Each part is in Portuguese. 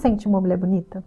sente uma mulher bonita?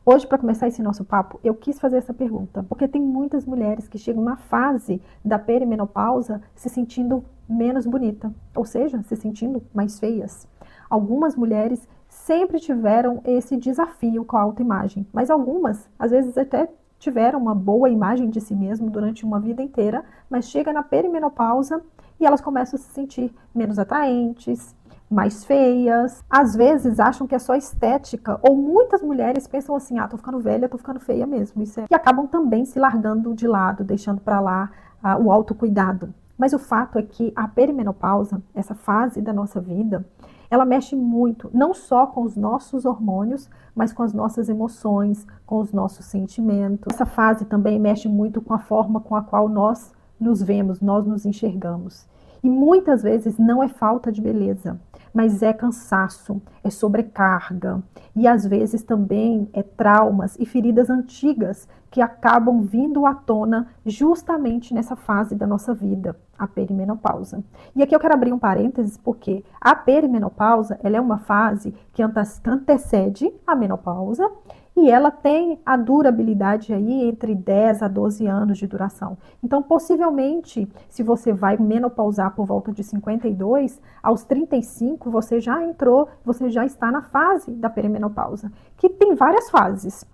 Hoje, para começar esse nosso papo, eu quis fazer essa pergunta, porque tem muitas mulheres que chegam na fase da perimenopausa se sentindo menos bonita, ou seja, se sentindo mais feias. Algumas mulheres sempre tiveram esse desafio com a autoimagem, mas algumas, às vezes até tiveram uma boa imagem de si mesmo durante uma vida inteira, mas chega na perimenopausa e elas começam a se sentir menos atraentes, mais feias, às vezes acham que é só estética, ou muitas mulheres pensam assim, tô ficando velha, tô ficando feia mesmo, e acabam também se largando de lado, deixando para lá o autocuidado. Mas o fato é que a perimenopausa, essa fase da nossa vida, ela mexe muito, não só com os nossos hormônios, mas com as nossas emoções, com os nossos sentimentos. Essa fase também mexe muito com a forma com a qual nós nos vemos, nós nos enxergamos. E muitas vezes não é falta de beleza, mas é cansaço, é sobrecarga e às vezes também é traumas e feridas antigas que acabam vindo à tona justamente nessa fase da nossa vida, a perimenopausa. E aqui eu quero abrir um parênteses porque a perimenopausa, ela é uma fase que antecede a menopausa e ela tem a durabilidade aí entre 10 a 12 anos de duração. Então, possivelmente, se você vai menopausar por volta de 52, aos 35 você já entrou, você já está na fase da perimenopausa, que tem várias fases.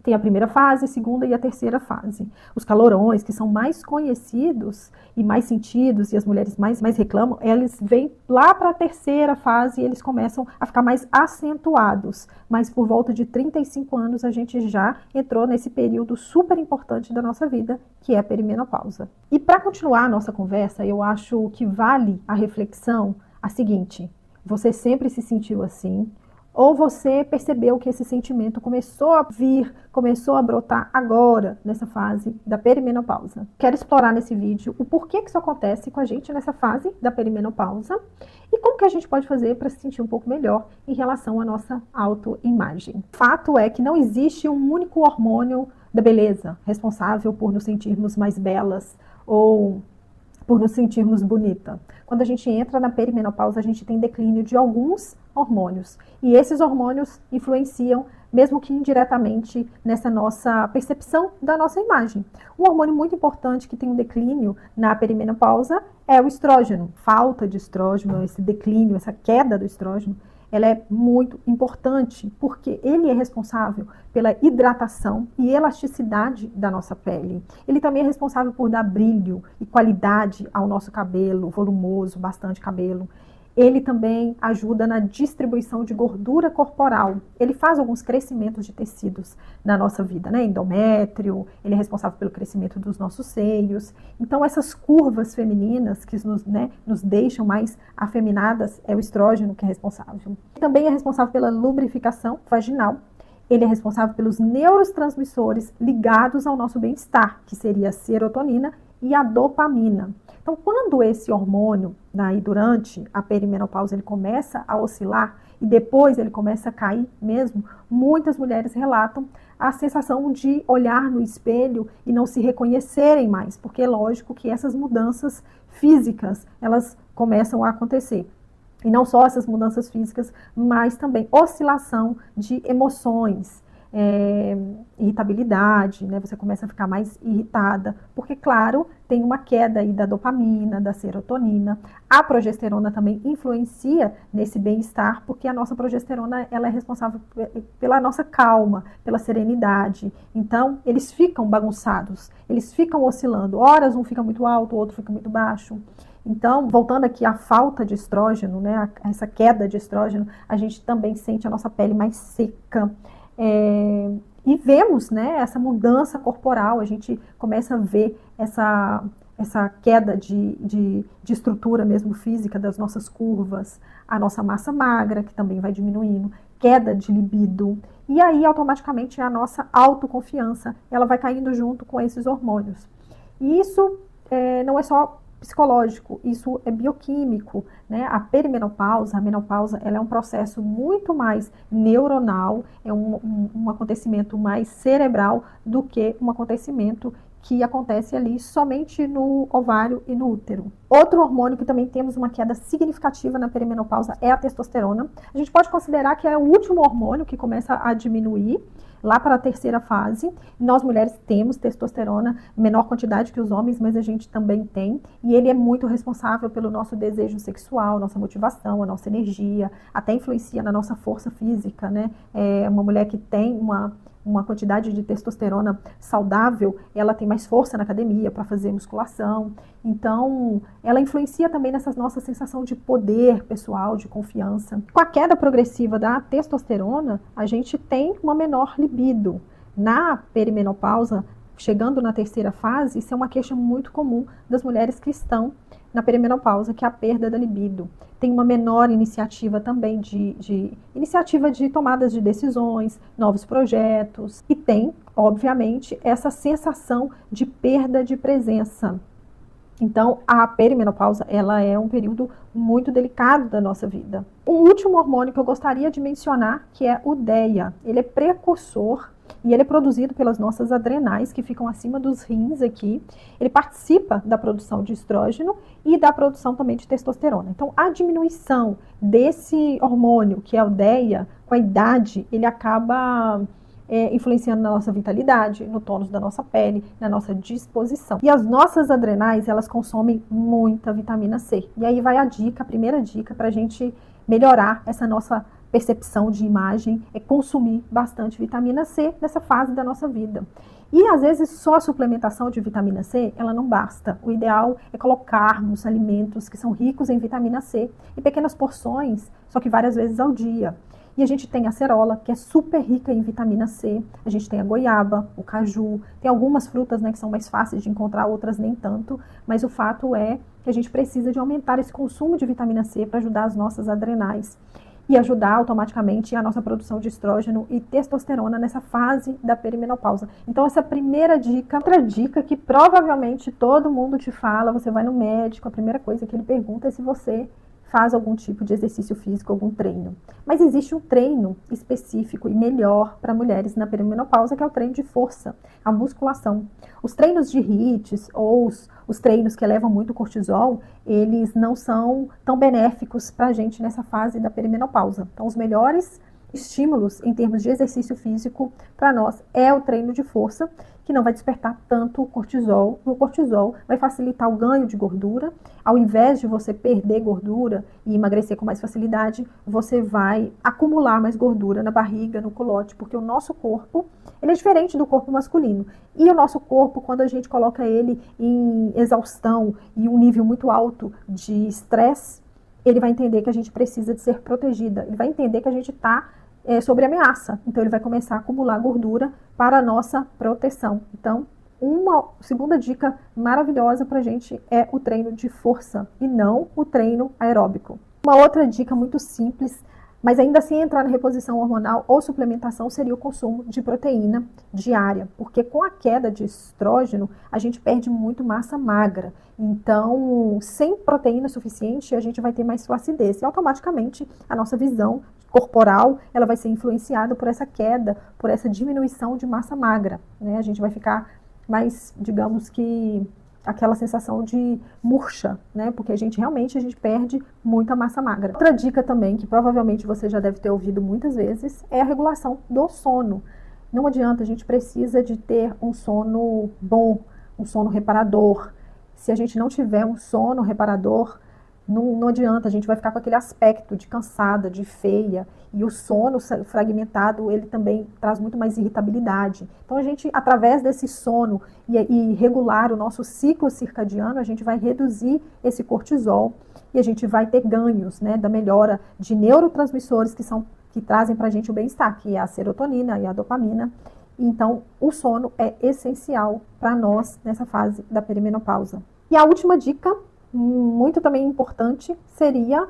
Tem a primeira fase, a segunda e a terceira fase. Os calorões, que são mais conhecidos e mais sentidos, e as mulheres mais reclamam, eles vêm lá para a terceira fase e eles começam a ficar mais acentuados. Mas por volta de 35 anos a gente já entrou nesse período super importante da nossa vida, que é a perimenopausa. E para continuar a nossa conversa, eu acho que vale a reflexão a seguinte: você sempre se sentiu assim? Ou você percebeu que esse sentimento começou a vir, começou a brotar agora, nessa fase da perimenopausa? Quero explorar nesse vídeo o porquê que isso acontece com a gente nessa fase da perimenopausa e como que a gente pode fazer para se sentir um pouco melhor em relação à nossa autoimagem. Fato é que não existe um único hormônio da beleza responsável por nos sentirmos mais belas ou por nos sentirmos bonita. Quando a gente entra na perimenopausa, a gente tem declínio de alguns hormônios. E esses hormônios influenciam, mesmo que indiretamente, nessa nossa percepção da nossa imagem. Um hormônio muito importante que tem um declínio na perimenopausa é o estrógeno. Falta de estrógeno, esse declínio, essa queda do estrógeno, ela é muito importante porque ele é responsável pela hidratação e elasticidade da nossa pele. Ele também é responsável por dar brilho e qualidade ao nosso cabelo, volumoso, bastante cabelo. Ele também ajuda na distribuição de gordura corporal. Ele faz alguns crescimentos de tecidos na nossa vida, né? Endométrio, ele é responsável pelo crescimento dos nossos seios. Então, essas curvas femininas que nos deixam mais afeminadas, é o estrógeno que é responsável. Também é responsável pela lubrificação vaginal. Ele é responsável pelos neurotransmissores ligados ao nosso bem-estar, que seria a serotonina e a dopamina. Então, quando esse hormônio, durante a perimenopausa, ele começa a oscilar e depois ele começa a cair mesmo, muitas mulheres relatam a sensação de olhar no espelho e não se reconhecerem mais, porque é lógico que essas mudanças físicas, elas começam a acontecer. E não só essas mudanças físicas, mas também oscilação de emoções, irritabilidade, né? Você começa a ficar mais irritada, porque, claro, tem uma queda aí da dopamina, da serotonina. A progesterona também influencia nesse bem-estar, porque a nossa progesterona, ela é responsável pela nossa calma, pela serenidade. Então, eles ficam bagunçados, eles ficam oscilando. Horas um fica muito alto, o outro fica muito baixo. Então, voltando aqui à falta de estrógeno, né, essa queda de estrógeno, a gente também sente a nossa pele mais seca. E vemos, né, essa mudança corporal, a gente começa a ver essa queda de estrutura mesmo física das nossas curvas, a nossa massa magra, que também vai diminuindo, queda de libido, e aí automaticamente a nossa autoconfiança, ela vai caindo junto com esses hormônios. E isso não é só psicológico, isso é bioquímico, né? A perimenopausa, a menopausa, ela é um processo muito mais neuronal, é um acontecimento mais cerebral do que um acontecimento que acontece ali somente no ovário e no útero. Outro hormônio que também temos uma queda significativa na perimenopausa é a testosterona. A gente pode considerar que é o último hormônio que começa a diminuir lá para a terceira fase. Nós mulheres temos testosterona em menor quantidade que os homens, mas a gente também tem. E ele é muito responsável pelo nosso desejo sexual, nossa motivação, a nossa energia, até influencia na nossa força física, né? Uma mulher que tem uma quantidade de testosterona saudável, ela tem mais força na academia para fazer musculação. Então, ela influencia também nessa nossa sensação de poder pessoal, de confiança. Com a queda progressiva da testosterona, a gente tem uma menor libido. Na perimenopausa, chegando na terceira fase, isso é uma queixa muito comum das mulheres que estão na perimenopausa, que é a perda da libido. Tem uma menor iniciativa também iniciativa de tomadas de decisões, novos projetos, e tem, obviamente, essa sensação de perda de presença. Então, a perimenopausa, ela é um período muito delicado da nossa vida. Um último hormônio que eu gostaria de mencionar, que é o DEA. Ele é precursor e ele é produzido pelas nossas adrenais, que ficam acima dos rins aqui. Ele participa da produção de estrógeno e da produção também de testosterona. Então, a diminuição desse hormônio, que é o DEA, com a idade, ele acaba influenciando na nossa vitalidade, no tônus da nossa pele, na nossa disposição. E as nossas adrenais, elas consomem muita vitamina C. E aí vai a primeira dica para a gente melhorar essa nossa percepção de imagem, é consumir bastante vitamina C nessa fase da nossa vida. E às vezes só a suplementação de vitamina C, ela não basta. O ideal é colocarmos alimentos que são ricos em vitamina C, em pequenas porções, só que várias vezes ao dia. E a gente tem a acerola, que é super rica em vitamina C. A gente tem a goiaba, o caju. Tem algumas frutas, né, que são mais fáceis de encontrar, outras nem tanto. Mas o fato é que a gente precisa de aumentar esse consumo de vitamina C para ajudar as nossas adrenais e ajudar automaticamente a nossa produção de estrógeno e testosterona nessa fase da perimenopausa. Então, essa primeira dica, outra dica que provavelmente todo mundo te fala, você vai no médico, a primeira coisa que ele pergunta é se você faz algum tipo de exercício físico, algum treino. Mas existe um treino específico e melhor para mulheres na perimenopausa, que é o treino de força, a musculação. Os treinos de HIIT ou os treinos que elevam muito cortisol, eles não são tão benéficos para a gente nessa fase da perimenopausa. Então, os melhores estímulos em termos de exercício físico para nós é o treino de força, que não vai despertar tanto o cortisol. O cortisol vai facilitar o ganho de gordura. Ao invés de você perder gordura e emagrecer com mais facilidade, você vai acumular mais gordura na barriga, no culote, porque o nosso corpo, ele é diferente do corpo masculino. E o nosso corpo, quando a gente coloca ele em exaustão e um nível muito alto de estresse, ele vai entender que a gente precisa de ser protegida. Ele vai entender que a gente está sobre ameaça. Então, ele vai começar a acumular gordura para a nossa proteção. Então, uma segunda dica maravilhosa para a gente é o treino de força e não o treino aeróbico. Uma outra dica muito simples, mas ainda assim entrar na reposição hormonal ou suplementação, seria o consumo de proteína diária, porque com a queda de estrógeno, a gente perde muito massa magra. Então, sem proteína suficiente, a gente vai ter mais flacidez e automaticamente a nossa visão corporal, ela vai ser influenciada por essa queda, por essa diminuição de massa magra, né? A gente vai ficar mais, digamos que, aquela sensação de murcha, né? Porque a gente perde muita massa magra. Outra dica também, que provavelmente você já deve ter ouvido muitas vezes, é a regulação do sono. Não adianta, a gente precisa de ter um sono bom, um sono reparador. Se a gente não tiver um sono reparador, não adianta, a gente vai ficar com aquele aspecto de cansada, de feia, e o sono fragmentado, ele também traz muito mais irritabilidade. Então, a gente, através desse sono e regular o nosso ciclo circadiano, a gente vai reduzir esse cortisol e a gente vai ter ganhos, né, da melhora de neurotransmissores que trazem para a gente o bem-estar, que é a serotonina e a dopamina. Então, o sono é essencial para nós nessa fase da perimenopausa. E a última dica, muito também importante, seria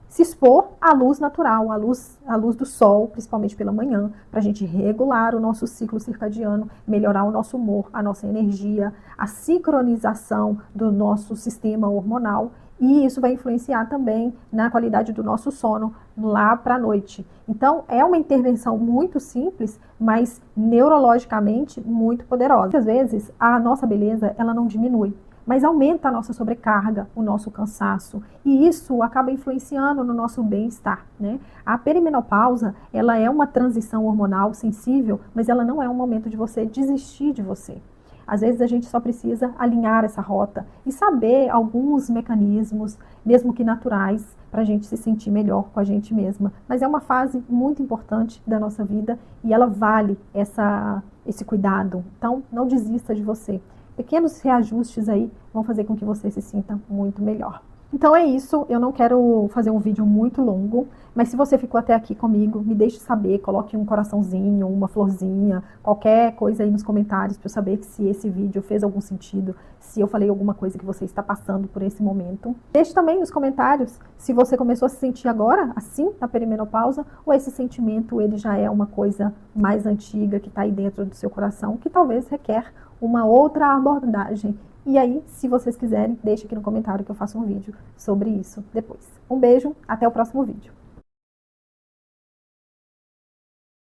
se expor à luz natural, à luz do sol, principalmente pela manhã, para a gente regular o nosso ciclo circadiano, melhorar o nosso humor, a nossa energia, a sincronização do nosso sistema hormonal E isso vai influenciar também na qualidade do nosso sono lá para a noite. Então, é uma intervenção muito simples, mas neurologicamente muito poderosa. Muitas vezes, a nossa beleza, ela não diminui, mas aumenta a nossa sobrecarga, o nosso cansaço, e isso acaba influenciando no nosso bem-estar, né? A perimenopausa, ela é uma transição hormonal sensível, mas ela não é um momento de você desistir de você. Às vezes a gente só precisa alinhar essa rota e saber alguns mecanismos, mesmo que naturais, para a gente se sentir melhor com a gente mesma. Mas é uma fase muito importante da nossa vida e ela vale esse cuidado. Então, não desista de você. Pequenos reajustes aí vão fazer com que você se sinta muito melhor. Então é isso, eu não quero fazer um vídeo muito longo, mas se você ficou até aqui comigo, me deixe saber, coloque um coraçãozinho, uma florzinha, qualquer coisa aí nos comentários para eu saber se esse vídeo fez algum sentido, se eu falei alguma coisa que você está passando por esse momento. Deixe também nos comentários se você começou a se sentir agora, assim, na perimenopausa, ou esse sentimento ele já é uma coisa mais antiga que está aí dentro do seu coração, que talvez requer uma outra abordagem. E aí, se vocês quiserem, deixe aqui no comentário que eu faço um vídeo sobre isso depois. Um beijo, até o próximo vídeo.